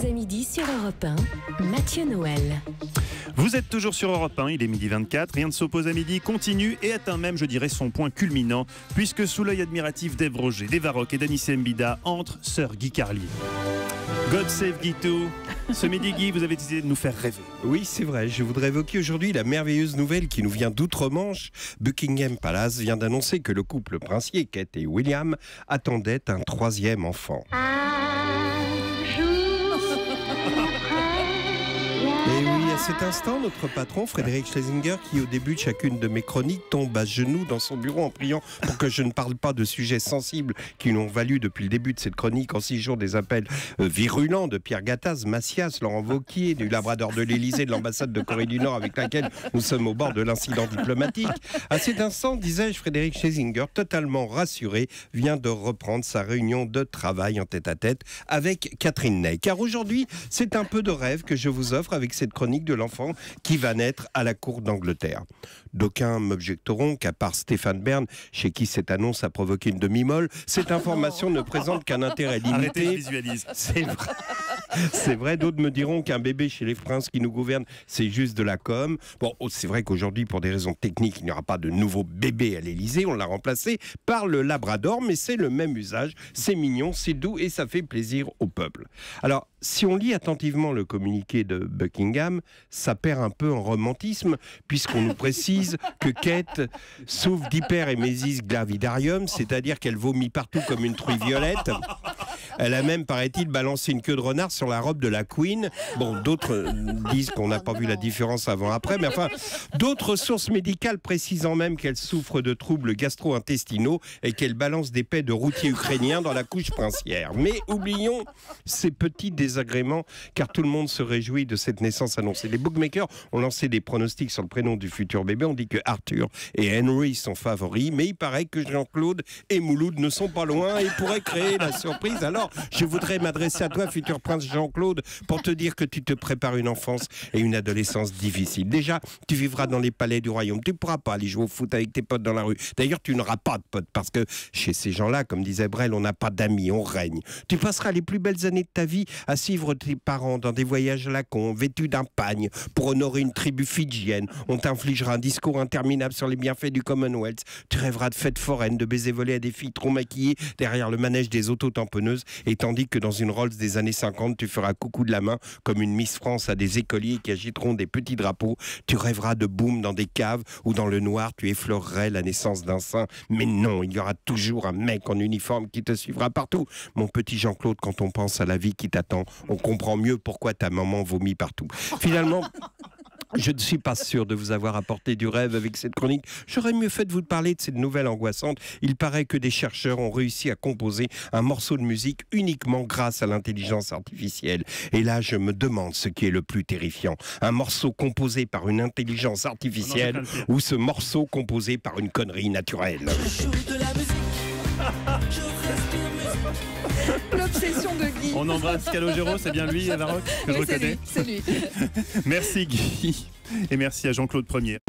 s'oppose à midi sur Europe 1, Mathieu Noël. Vous êtes toujours sur Europe 1, il est midi 24, Rien ne s'oppose à midi continue et atteint même, je dirais, son point culminant, puisque sous l'œil admiratif d'Ève Roger, d'Eva Rock et d'Anissé Mbida entre Sir Guy Carlier. God save Guy too. Ce midi, Guy, vous avez décidé de nous faire rêver. Oui, c'est vrai. Je voudrais évoquer aujourd'hui la merveilleuse nouvelle qui nous vient d'outre-Manche. Buckingham Palace vient d'annoncer que le couple princier, Kate et William, attendait un troisième enfant. Et oui, à cet instant, notre patron, Frédéric Schlesinger, qui au début de chacune de mes chroniques tombe à genoux dans son bureau en priant pour que je ne parle pas de sujets sensibles qui l'ont valu depuis le début de cette chronique en 6 jours des appels virulents de Pierre Gattaz, Macias, Laurent Wauquiez, du Labrador de l'Élysée, de l'ambassade de Corée du Nord avec laquelle nous sommes au bord de l'incident diplomatique. À cet instant, disais-je, Frédéric Schlesinger, totalement rassuré, vient de reprendre sa réunion de travail en tête-à-tête avec Catherine Ney. Car aujourd'hui, c'est un peu de rêve que je vous offre avec cette chronique de l'enfant qui va naître à la cour d'Angleterre. D'aucuns m'objecteront qu'à part Stéphane Bern, chez qui cette annonce a provoqué une demi-molle, cette information ne présente qu'un intérêt limité. Arrêtez, je visualise. C'est vrai. C'est vrai, d'autres me diront qu'un bébé chez les princes qui nous gouvernent, c'est juste de la com. Bon, c'est vrai qu'aujourd'hui, pour des raisons techniques, il n'y aura pas de nouveau bébé à l'Élysée. On l'a remplacé par le Labrador, mais c'est le même usage. C'est mignon, c'est doux et ça fait plaisir au peuple. Alors, si on lit attentivement le communiqué de Buckingham, ça perd un peu en romantisme, puisqu'on nous précise que Kate souffre d'hyperémésis gravidarium, c'est-à-dire qu'elle vomit partout comme une truie violette. Elle a même, paraît-il, balancé une queue de renard sur la robe de la Queen. Bon, d'autres disent qu'on n'a pas vu la différence avant-après, mais enfin, d'autres sources médicales précisant même qu'elle souffre de troubles gastro-intestinaux et qu'elle balance des pets de routiers ukrainiens dans la couche princière. Mais oublions ces petits désagréments, car tout le monde se réjouit de cette naissance annoncée. Les bookmakers ont lancé des pronostics sur le prénom du futur bébé. On dit que Arthur et Henry sont favoris, mais il paraît que Jean-Claude et Mouloud ne sont pas loin et pourraient créer la surprise. Alors, je voudrais m'adresser à toi, futur prince Jean-Claude, pour te dire que tu te prépares une enfance et une adolescence difficile. Déjà, tu vivras dans les palais du royaume. Tu ne pourras pas aller jouer au foot avec tes potes dans la rue. D'ailleurs, tu n'auras pas de potes, parce que chez ces gens-là, comme disait Brel, on n'a pas d'amis, on règne. Tu passeras les plus belles années de ta vie à suivre tes parents dans des voyages à la con, vêtus d'un pagne, pour honorer une tribu fidjienne. On t'infligera un discours interminable sur les bienfaits du Commonwealth. Tu rêveras de fêtes foraines, de baisers volés à des filles trop maquillées derrière le manège des auto-tamponneuses, et tandis que dans une Rolls des années 50, tu feras coucou de la main comme une Miss France à des écoliers qui agiteront des petits drapeaux. Tu rêveras de boum dans des caves où dans le noir tu effleurerais la naissance d'un saint. Mais non, il y aura toujours un mec en uniforme qui te suivra partout. Mon petit Jean-Claude, quand on pense à la vie qui t'attend, on comprend mieux pourquoi ta maman vomit partout. Finalement, je ne suis pas sûr de vous avoir apporté du rêve avec cette chronique. J'aurais mieux fait de vous parler de cette nouvelle angoissante. Il paraît que des chercheurs ont réussi à composer un morceau de musique uniquement grâce à l'intelligence artificielle. Et là, je me demande ce qui est le plus terrifiant. Un morceau composé par une intelligence artificielle ou ce morceau composé par une connerie naturelle. Je joue de la musique, je respire musique. L'obsession de Guy. On embrasse Calogero, c'est bien lui, Eva Rock, que je Oui, reconnais. c'est lui. Merci Guy, et merci à Jean-Claude Ier.